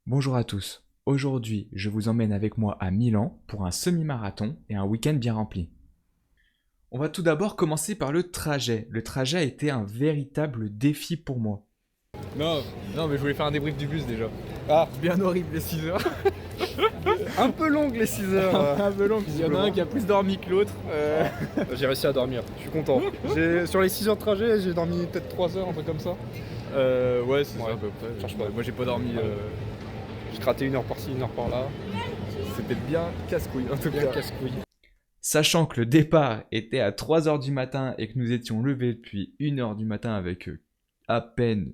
Bonjour à tous. Aujourd'hui, je vous emmène avec moi à Milan pour un semi-marathon et un week-end bien rempli. On va tout d'abord commencer par le trajet. Le trajet a été un véritable défi pour moi. Non, mais je voulais faire un débrief du bus déjà. Ah, Bien horrible les 6 heures. un peu longue les 6 heures. Un peu long, il y en a un qui a plus dormi que l'autre. J'ai réussi à dormir, je suis content. Sur les 6 heures de trajet, j'ai dormi peut-être 3 heures, un truc comme ça. Ouais, c'est ça Ouais, à peu près. cherche pas. Moi j'ai pas dormi. J'ai gratté 1 heure par-ci, 1 heure par-là. C'était bien casse-couille en tout Bien cas. casse-couille. Sachant que le départ était à 3h du matin et que nous étions levés depuis 1h du matin avec à peine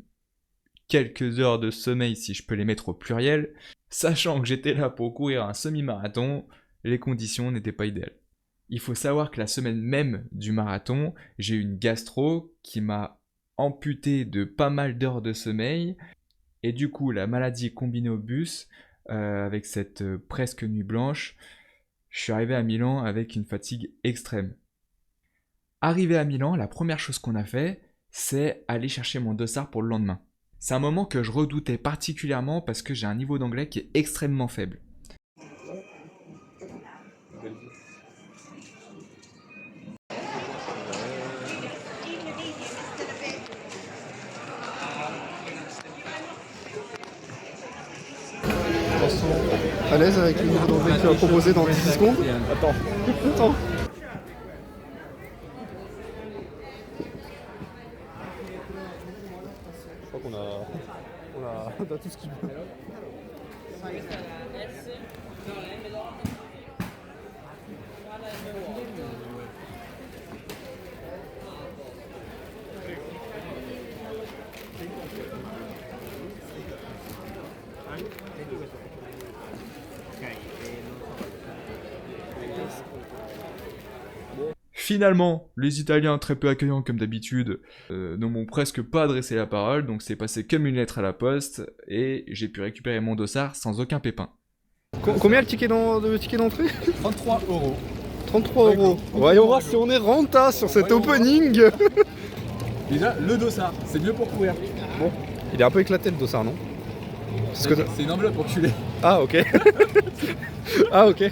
quelques heures de sommeil si je peux les mettre au pluriel, sachant que j'étais là pour courir un semi-marathon, les conditions n'étaient pas idéales. Il faut savoir que la semaine même du marathon, j'ai eu une gastro qui m'a amputé de pas mal d'heures de sommeil et du coup la maladie combinée au bus avec cette presque nuit blanche, je suis arrivé à Milan avec une fatigue extrême. Arrivé à Milan, la première chose qu'on a fait, c'est aller chercher mon dossard pour le lendemain. C'est un moment que je redoutais particulièrement parce que j'ai un niveau d'anglais qui est extrêmement faible. À l'aise avec le niveau d'anglais que tu as proposé dans 10 secondes. Attends. Je crois qu'on a tout ce qu'il veut. Finalement, les Italiens, très peu accueillants comme d'habitude, ne m'ont presque pas adressé la parole, donc c'est passé comme une lettre à la poste, et j'ai pu récupérer mon dossard sans aucun pépin. Combien le ticket d'entrée 33 €. 33 €. Voyons voir si on est renta sur cet opening. Déjà, le dossard, c'est mieux pour courir. Il est un peu éclaté le dossard, non? C'est une enveloppe enculée. Ah ok. Ah ok.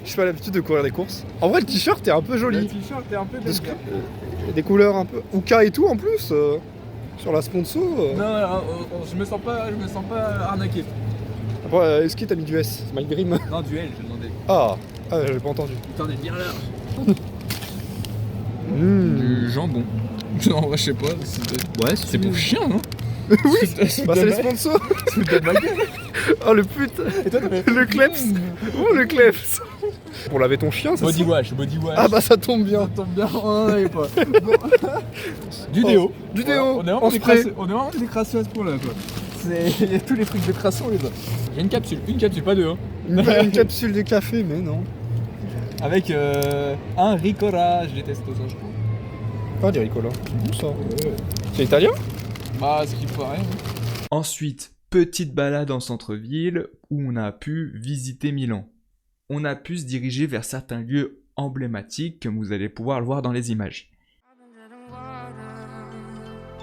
J'ai pas l'habitude de courir des courses. En vrai le t-shirt est un peu Le joli. t-shirt est un peu Parce que, délicat. des couleurs un peu Ouka et tout en plus sur la sponsor. Non, je me sens pas arnaqué. Après est-ce qu'il t'a mis du S? My Dream. Non, du L, j'ai demandé. Ah j'avais pas entendu. Putain, on est bien large. Du jambon. En vrai, je sais pas. Ouais C'est pour chien, non? Oui. Bah c'est les sponsors. Oh le pute. Le kleps. Oh le kleps. Pour laver ton chien ça Body sent. wash. Ah bah ça tombe bien. Ça tombe bien, on en avait pas. Du déo. Du déo. On est en vraiment spray. des crasseux à ce point là quoi. Il y a tous les trucs de crassons les autres. Il y a une capsule, pas deux hein. Une capsule de café mais non. Avec un ricola, je déteste ça je crois. Pas des ricola. Où ça? C'est italien? Bah ce qui paraît. Ensuite, petite balade en centre-ville où on a pu visiter Milan. On a pu se diriger vers certains lieux emblématiques comme vous allez pouvoir le voir dans les images. I've been dead in water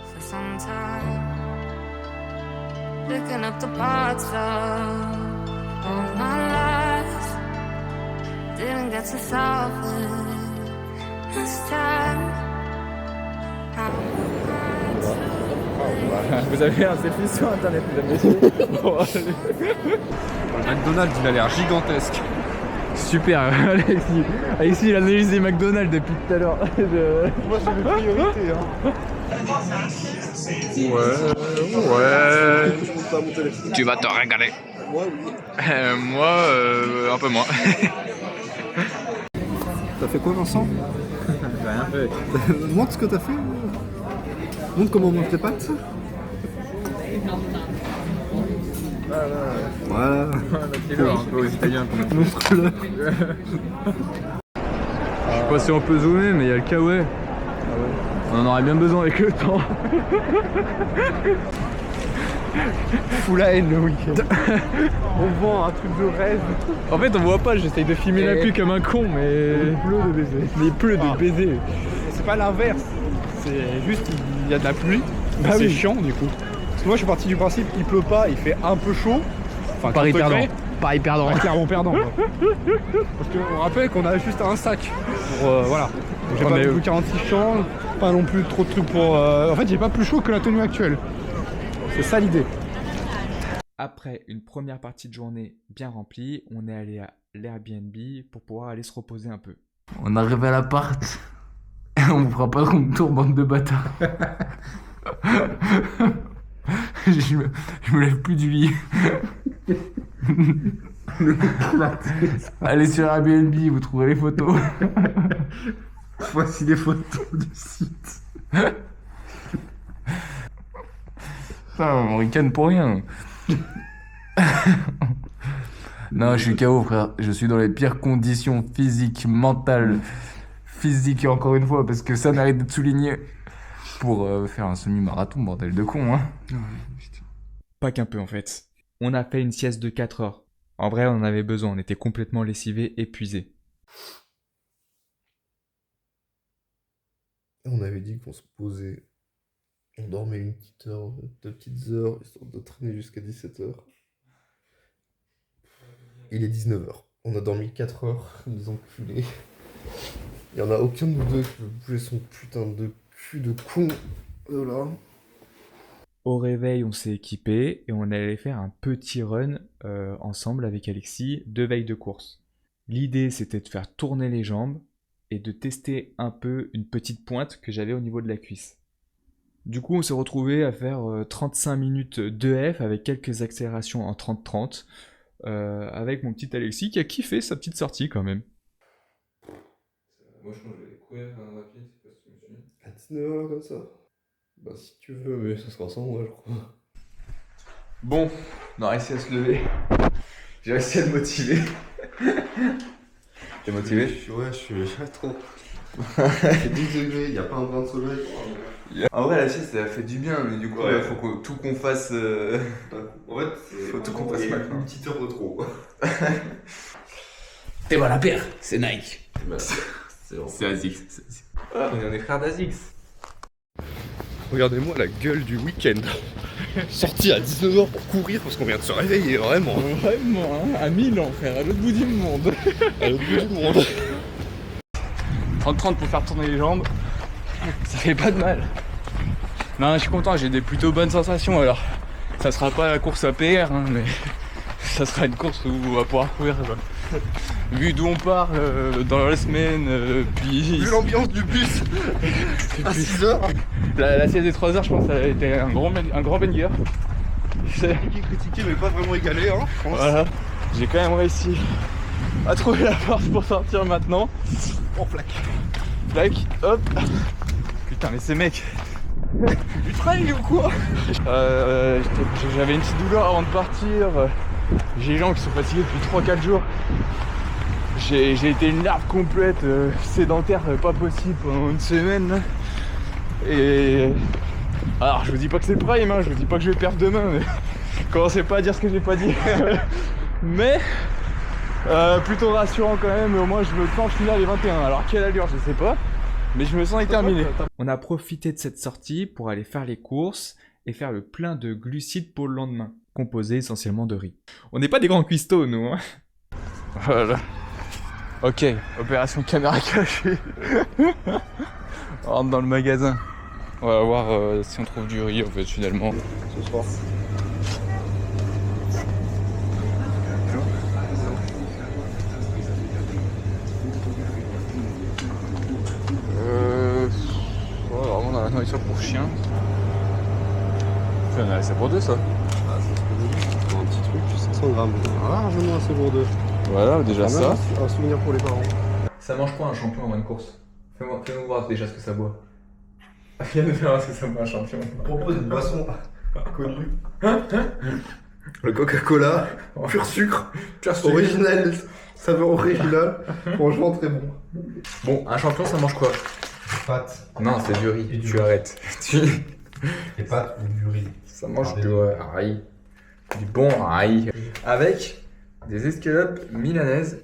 for some time, picking up the parts of all my lies. Didn't get to solve it this time. Vous avez un selfie sur internet, mesdames et messieurs. Le McDonald's il a l'air gigantesque. Super, Alexis il analyse des McDonald's depuis tout à l'heure. Moi j'ai mes priorités hein. Ouais. Tu vas te régaler. Moi oui. Moi, un peu moins. T'as fait quoi Vincent? J'ai rien fait. Montre ce que t'as fait. Montre comment on mange tes pâtes. Voilà. C'est un peu aux Italiens quand même. Montre-le. Je sais pas si on peut zoomer, mais il y a le kawaii. On en aurait bien besoin avec le temps. Fous la haine le week-end. On vend un truc de rêve. En fait, on voit pas, j'essaye de filmer la pluie comme un con, mais. Il pleut de baiser. Mais il pleut de baiser. C'est pas l'inverse. C'est juste il y a de la pluie. Bah c'est oui. chiant du coup. Parce que moi je suis parti du principe qu'il pleut pas, il fait un peu chaud. Enfin, Paris contre le perdant. gré. Paris perdant. Ouais, clairement perdant. Quoi. Parce qu'on rappelle qu'on a juste un sac pour voilà. J'ai Ouais, pas mais- non plus 46 champs, pas non plus trop de trucs pour. En fait, j'ai pas plus chaud que la tenue actuelle. C'est ça l'idée. Après une première partie de journée bien remplie, on est allé à l'Airbnb pour pouvoir aller se reposer un peu. On arrive à l'appart. Et on vous fera pas de tour, bande de bâtards. je me lève plus du lit. Allez sur Airbnb, vous trouverez les photos. Voici les photos du site. Putain, on ricane pour rien. Non, je suis KO, frère. Je suis dans les pires conditions physiques, mentales, physiques, encore une fois, parce que ça mérite d'être souligné. Pour faire un semi-marathon, bordel de con, hein. Pas qu'un peu en fait. On a fait une sieste de 4 heures. En vrai, on en avait besoin, on était complètement lessivés, épuisés. On avait dit qu'on se posait, on dormait une petite heure, 2 petites heures, histoire de traîner jusqu'à 17h. Il est 19h. On a dormi 4 heures, les enculés. Il n'y en a aucun de nous deux qui veut bouger son putain de cul de con de là. Au réveil, on s'est équipés et on allait faire un petit run ensemble avec Alexis, 2 veilles de course. L'idée, c'était de faire tourner les jambes et de tester un peu une petite pointe que j'avais au niveau de la cuisse. Du coup, on s'est retrouvé à faire 35 minutes d'EF avec quelques accélérations en 30-30 avec mon petit Alexis qui a kiffé sa petite sortie quand même. Moi je pense que je vais courir rapide, c'est pas ce que je me suis dit. À 19h comme ça? Bah si tu veux, mais ça sera sans moi je crois. Bon, on a réussi à se lever. J'ai réussi à le motiver. T'es motivé? Ouais, je suis trop. Il fait 12 degrés, il n'y a pas un brin de soleil. En vrai, la sieste, ça a fait du bien, mais du coup, Ouais. il faut tout qu'on fasse. En fait, Faut tout qu'on fasse maintenant. une petite heure de trop. T'es voilà, père, c'est Nike. C'est Azix. On est frères d'Azix. Regardez-moi la gueule du week-end. Sorti à 19h pour courir parce qu'on vient de se réveiller, vraiment. Vraiment, hein, à Milan, frère, à l'autre bout du monde. À l'autre bout du monde. 30-30 pour faire tourner les jambes, ça fait pas de mal. Non, je suis content, j'ai des plutôt bonnes sensations alors. Ça sera pas la course à PR, hein, mais ça sera une course où on va pouvoir courir. Quoi. Vu d'où on part dans la semaine, puis. Vu l'ambiance du bus à 6h. La sieste des 3 heures, je pense que ça a été un grand banger. Critiqué mais pas vraiment égalé, hein, je pense. Voilà, j'ai quand même réussi à trouver la force pour sortir maintenant. En plaque. Plaque, hop. Putain, mais ces mecs. Du trail ou quoi? J'avais une petite douleur avant de partir. J'ai les jambes qui sont fatiguées depuis 3-4 jours. J'ai été une larve complète, sédentaire, pas possible pendant une semaine. Là. Et. Alors, je vous dis pas que c'est le prime, hein, je vous dis pas que je vais perdre demain, mais. Commencez pas à dire ce que j'ai pas dit. Mais. Plutôt rassurant quand même, au moins je me sens finir les 21. Alors, quelle allure, je sais pas. Mais je me sens déterminé. On a profité de cette sortie pour aller faire les courses et faire le plein de glucides pour le lendemain, composé essentiellement de riz. On n'est pas des grands cuistots, nous, hein. Voilà. Ok, opération caméra cachée. On rentre dans le magasin. On va voir si on trouve du riz en fait finalement. Ce soir. Ouais, vraiment dans la nourriture pour chien. On a assez pour deux ça. Ah, c'est ce que je dis. C'est un petit truc, 500 grammes. Largement assez pour deux. Voilà, déjà ça. Un souvenir pour les parents. Ça mange quoi un champion avant une course? Fais-nous voir déjà ce que ça boit. Viens nous faire voir ce que ça boit un champion. Je propose une boisson connue. Le Coca-Cola, pur sucre, original, saveur originale. Franchement, très bon. Bon, un champion ça mange quoi? Pâtes. Non, c'est du riz. Et du Tu riz. arrêtes. Des pâtes ou du riz. Ça mange Ah, du riz. Du bon riz. Avec des escalopes milanaises.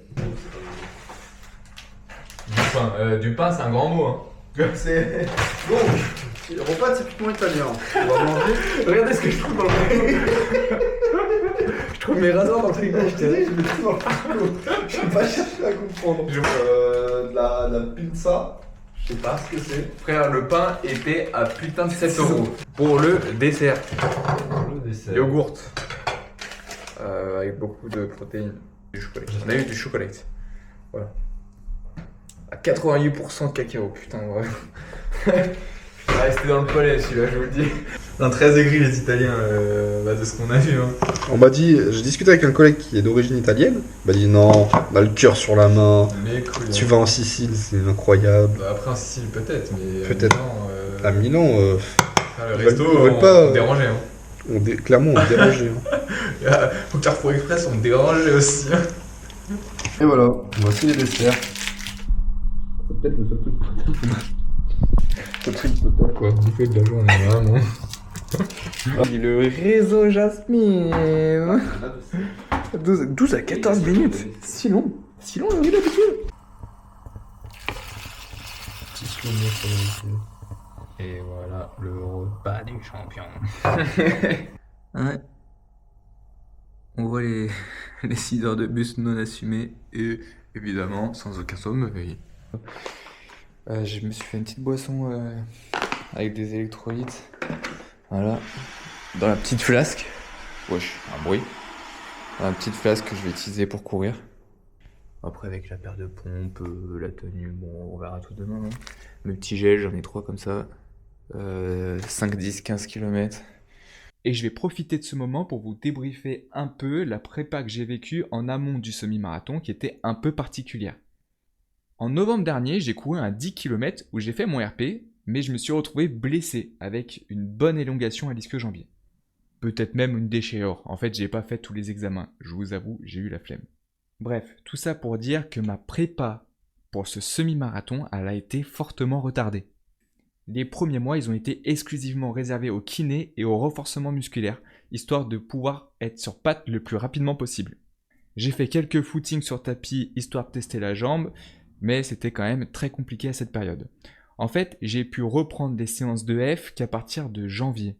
Du pain, c'est un grand mot. Hein. C'est bon. Repas typiquement italien. On va manger. Regardez ce que je trouve dans le trouve mes rasoirs dans le frigo. Je t'ai dit, je mets tout dans le frigo. Je vais pas chercher à comprendre. De la pizza. Je sais pas ce que c'est. Frère, le pain était à putain de 7 € pour le dessert. Le dessert. Yogourt. Avec beaucoup de protéines. Du chocolat. On a eu du chocolat. Voilà. À 88% cacao, putain, ouais. Je vais rester dans le palais celui-là, je vous le dis. Non, très aigri les Italiens de ce qu'on a vu. Hein. On m'a dit, j'ai discuté avec un collègue qui est d'origine italienne. Il m'a dit non, on a le cœur sur la main. Mais cool, Tu vas en Sicile, c'est incroyable. Bah, après en Sicile peut-être, mais Peut-être. À Milan, le ils resto, veulent on pas, dérangeait. Hein. clairement, on dérangeait. Hein. Au Carrefour Express, on dérangeait aussi. Hein. Et voilà, voici les desserts. C'est peut-être le seul truc peut-être. Quoi, bouffer de la journée, vraiment. Le réseau Jasmine. 12 à 14 minutes. Si long le riz d'habitude. Et voilà le repas du champion. Ouais. On voit les 6 heures de bus non assumées et évidemment sans aucun sommeil. Je me suis fait une petite boisson avec des électrolytes. Voilà. Dans la petite flasque. Wesh, un bruit. Dans la petite flasque que je vais utiliser pour courir. Après avec la paire de pompes, la tenue, bon on verra tout demain. Hein. Mes petits gels, j'en ai 3 comme ça. 5, 10, 15 km. Et je vais profiter de ce moment pour vous débriefer un peu la prépa que j'ai vécue en amont du semi-marathon qui était un peu particulière. En novembre dernier, j'ai couru un 10 km où j'ai fait mon RP, mais je me suis retrouvé blessé avec une bonne élongation à l'ischio-jambier. Peut-être même une déchirure. En fait, j'ai pas fait tous les examens. Je vous avoue, j'ai eu la flemme. Bref, tout ça pour dire que ma prépa pour ce semi-marathon, elle a été fortement retardée. Les premiers mois, ils ont été exclusivement réservés au kiné et au renforcement musculaire, histoire de pouvoir être sur pattes le plus rapidement possible. J'ai fait quelques footings sur tapis, histoire de tester la jambe, mais c'était quand même très compliqué à cette période. En fait, j'ai pu reprendre des séances de F qu'à partir de janvier.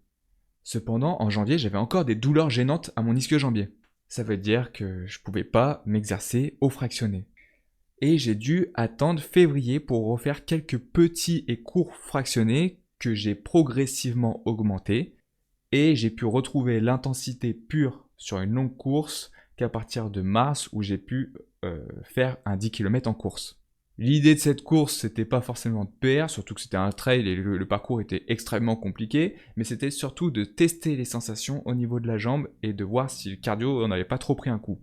Cependant, en janvier, j'avais encore des douleurs gênantes à mon ischio-jambier. Ça veut dire que je pouvais pas m'exercer au fractionné. Et j'ai dû attendre février pour refaire quelques petits et courts fractionnés que j'ai progressivement augmentés. Et j'ai pu retrouver l'intensité pure sur une longue course qu'à partir de mars où j'ai pu faire un 10 km en course. L'idée de cette course, c'était pas forcément de PR, surtout que c'était un trail et le parcours était extrêmement compliqué, mais c'était surtout de tester les sensations au niveau de la jambe et de voir si le cardio n'avait pas trop pris un coup.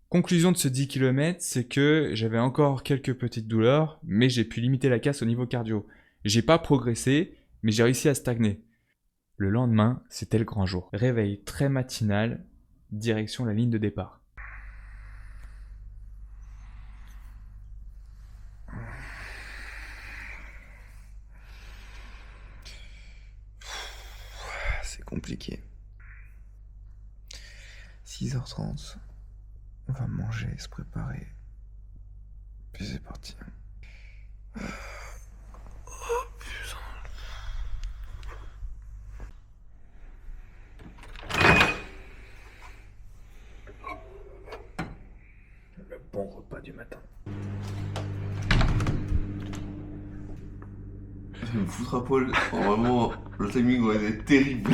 Conclusion de ce 10 km, c'est que j'avais encore quelques petites douleurs, mais j'ai pu limiter la casse au niveau cardio. J'ai pas progressé, mais j'ai réussi à stagner. Le lendemain, c'était le grand jour. Réveil très matinal, direction la ligne de départ. C'est compliqué. 6h30. On va manger, se préparer. Puis c'est parti. Oh putain. Le bon repas du matin. Je vais me foutre à poil. Vraiment, le timing aurait été terrible.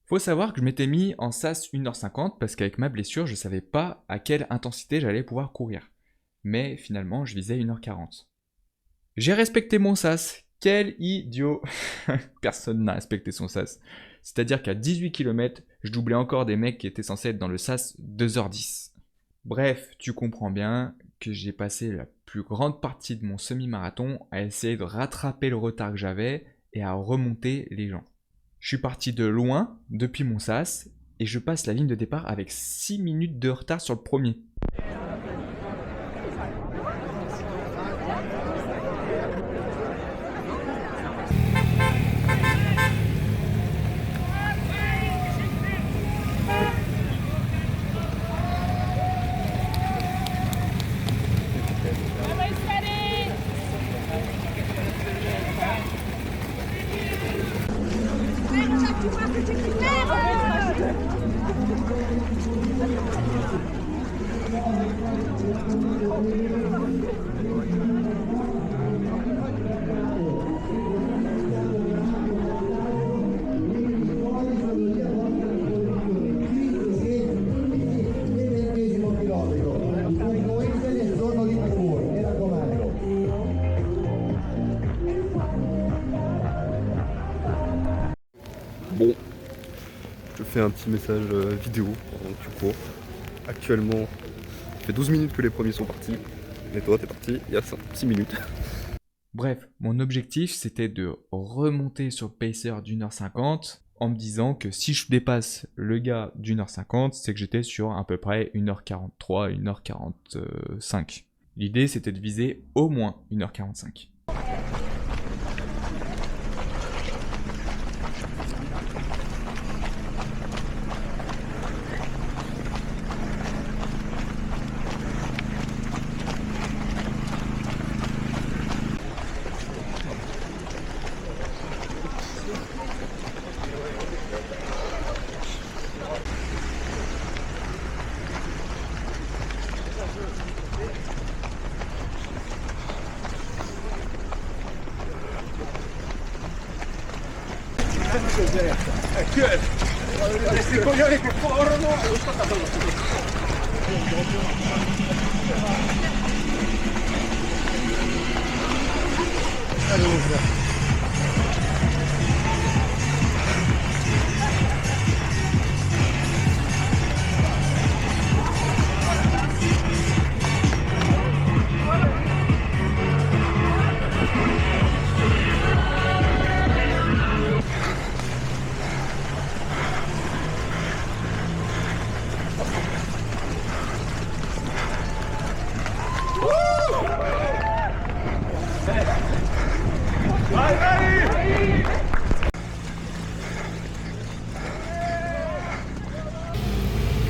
Faut savoir que je m'étais mis en sas 1h50 parce qu'avec ma blessure, je savais pas à quelle intensité j'allais pouvoir courir. Mais finalement, je visais 1h40. J'ai respecté mon sas. Quel idiot. Personne n'a respecté son sas. C'est-à-dire qu'à 18 km, je doublais encore des mecs qui étaient censés être dans le sas 2h10. Bref, tu comprends bien que j'ai passé la plus grande partie de mon semi-marathon à essayer de rattraper le retard que j'avais et à remonter les gens. Je suis parti de loin depuis mon sas et je passe la ligne de départ avec 6 minutes de retard sur le premier. fait un petit message vidéo pendant que tu cours. Actuellement, ça fait 12 minutes que les premiers sont partis. Et toi, t'es parti il y a 6 minutes. Bref, mon objectif, c'était de remonter sur le pacer d'1h50 en me disant que si je dépasse le gars d'1h50, c'est que j'étais sur à peu près 1h43, 1h45. L'idée, c'était de viser au moins 1h45.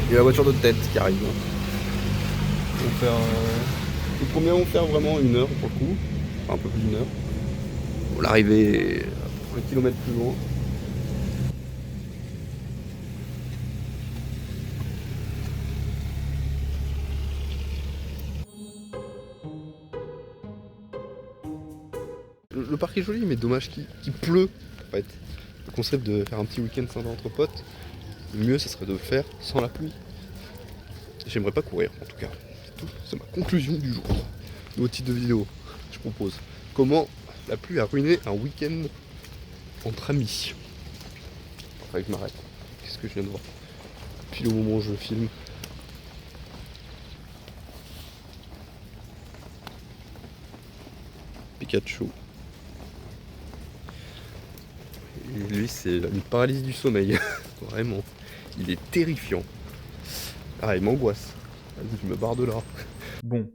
Il y a la voiture de tête qui arrive. On va faire. Le premier, on va faire vraiment 1 heure pour le coup. Enfin, un peu plus d'1 heure. Bon, l'arrivée est 1 kilomètre plus loin. Le parc est joli, mais dommage qu'il pleut. En fait, le concept de faire un petit week-end sympa entre potes, le mieux, ça serait de le faire sans la pluie. J'aimerais pas courir, en tout cas. C'est tout. C'est ma conclusion du jour. Nouveau titre de vidéo, je propose. Comment la pluie a ruiné un week-end entre amis. Enfin, je m'arrête. Qu'est-ce que je viens de voir? Puis au moment où je filme. Pikachu. Et lui, c'est une paralysie du sommeil. Vraiment. Il est terrifiant. Ah, il m'angoisse. Vas-y, je me barre de là. Bon,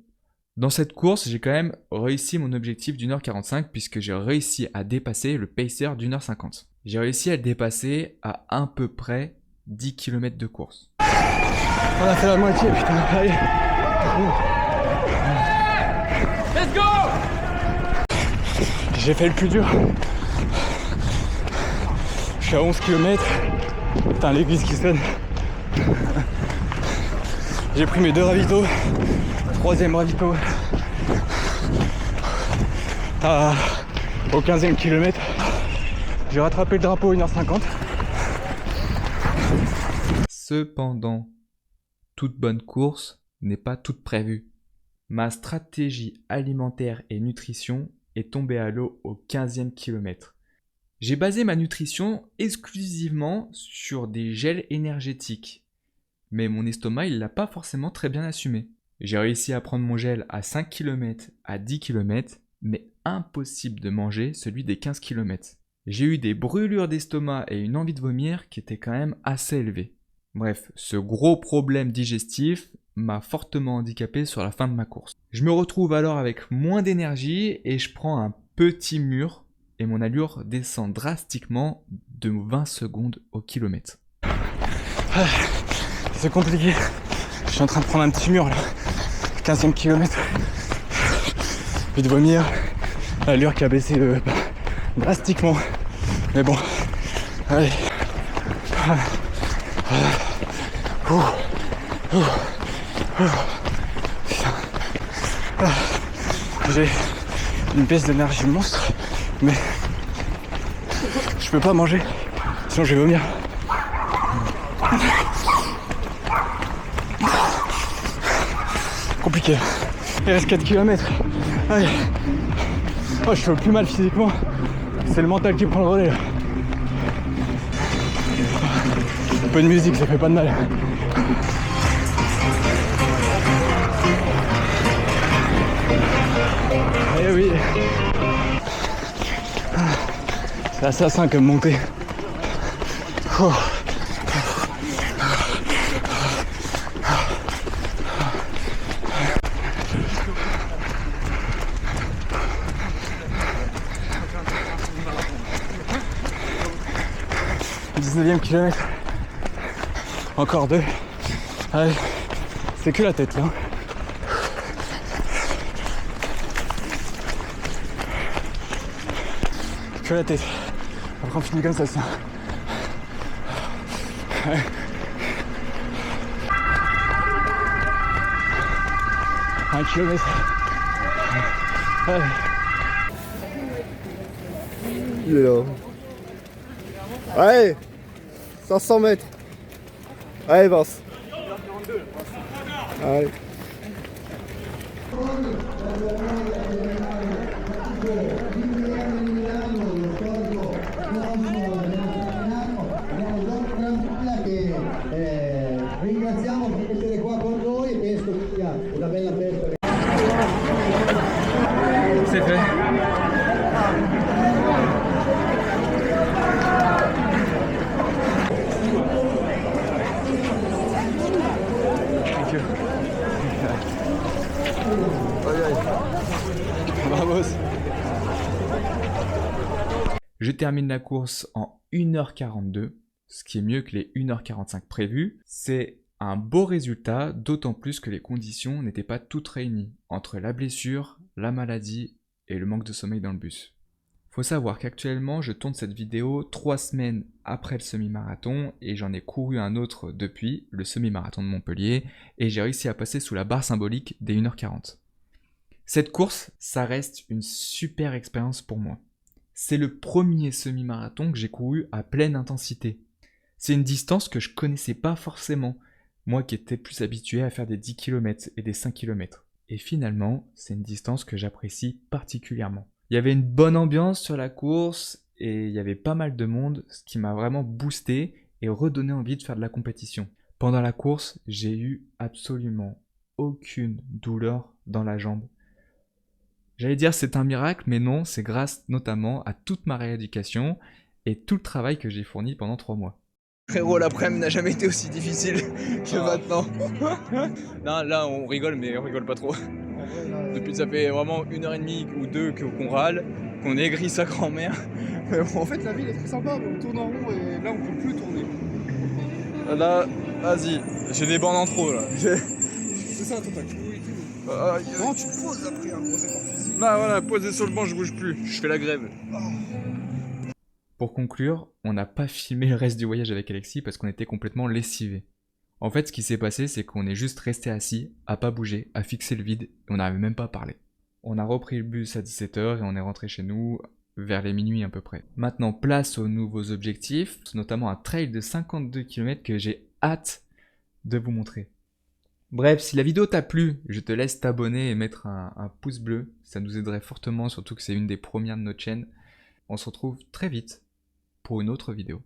dans cette course, j'ai quand même réussi mon objectif d'1h45 puisque j'ai réussi à dépasser le pacer d'1h50. J'ai réussi à le dépasser à peu près 10 km de course. On a fait la moitié, putain. Allez. Let's go! J'ai fait le plus dur. Je suis à 11 km. Putain, l'église qui sonne. J'ai pris mes 2 ravitaux. 3e ravito. Au 15e kilomètre. J'ai rattrapé le drapeau 1h50. Cependant, toute bonne course n'est pas toute prévue. Ma stratégie alimentaire et nutrition est tombée à l'eau au 15e kilomètre. J'ai basé ma nutrition exclusivement sur des gels énergétiques. Mais mon estomac, il l'a pas forcément très bien assumé. J'ai réussi à prendre mon gel à 5 km, à 10 km, mais impossible de manger celui des 15 km. J'ai eu des brûlures d'estomac et une envie de vomir qui étaient quand même assez élevées. Bref, ce gros problème digestif m'a fortement handicapé sur la fin de ma course. Je me retrouve alors avec moins d'énergie et je prends un petit mur et mon allure descend drastiquement de 20 secondes au kilomètre. C'est compliqué. Je suis en train de prendre un petit mur là. 15e kilomètre. Puis de vomir. L'allure qui a baissé drastiquement. Mais bon. Allez. J'ai une baisse d'énergie monstre. Mais je peux pas manger. Sinon je vais vomir. Compliqué. Il reste 4 km. Allez. Oh, je fais plus mal physiquement. C'est le mental qui prend le relais là. Un peu de musique, ça fait pas de mal. Eh oui. C'est assassin comme montée. Oh. 19e kilomètre. Encore 2. Allez, c'est que la tête là. Que la tête. Après on finit comme ça. Ouais. Un kilomètre. Allez. Il est là. Allez, 500 mètres. Allez, Vince. Allez. Ringraziamo per essere qua con noi e penso che sia una bella festa. C'est fait. Thank you. Vamos. Je termine la course en 1h42, ce qui est mieux que les 1h45 prévues. C'est un beau résultat, d'autant plus que les conditions n'étaient pas toutes réunies, entre la blessure, la maladie et le manque de sommeil dans le bus. Faut savoir qu'actuellement, je tourne cette vidéo 3 semaines après le semi-marathon et j'en ai couru un autre depuis, le semi-marathon de Montpellier, et j'ai réussi à passer sous la barre symbolique des 1h40. Cette course, ça reste une super expérience pour moi. C'est le premier semi-marathon que j'ai couru à pleine intensité. C'est une distance que je connaissais pas forcément, moi qui étais plus habitué à faire des 10 km et des 5 km. Et finalement, c'est une distance que j'apprécie particulièrement. Il y avait une bonne ambiance sur la course et il y avait pas mal de monde, ce qui m'a vraiment boosté et redonné envie de faire de la compétition. Pendant la course, j'ai eu absolument aucune douleur dans la jambe. J'allais dire c'est un miracle, mais non, c'est grâce notamment à toute ma rééducation et tout le travail que j'ai fourni pendant 3 mois. Frérot, l'après-midi n'a jamais été aussi difficile que maintenant. Non, là on rigole, mais on rigole pas trop. Depuis ça fait vraiment 1h30 ou 2 qu'on râle, qu'on aigrit sa grand-mère. Mais bon. En fait, la ville est très sympa, mais on tourne en rond et là, on peut plus tourner. Là, vas-y, j'ai des bandes en trop là. C'est ça, toi, t'as couru et tout. Non, tu poses après un gros effort physique. Là, voilà, posé sur le banc, je bouge plus. Je fais la grève. Pour conclure, on n'a pas filmé le reste du voyage avec Alexis parce qu'on était complètement lessivés. En fait, ce qui s'est passé, c'est qu'on est juste resté assis, à pas bouger, à fixer le vide, et on n'avait même pas parlé. On a repris le bus à 17h et on est rentré chez nous vers les minuit à peu près. Maintenant, place aux nouveaux objectifs, notamment un trail de 52 km que j'ai hâte de vous montrer. Bref, si la vidéo t'a plu, je te laisse t'abonner et mettre un pouce bleu, ça nous aiderait fortement, surtout que c'est une des premières de notre chaîne. On se retrouve très vite pour une autre vidéo.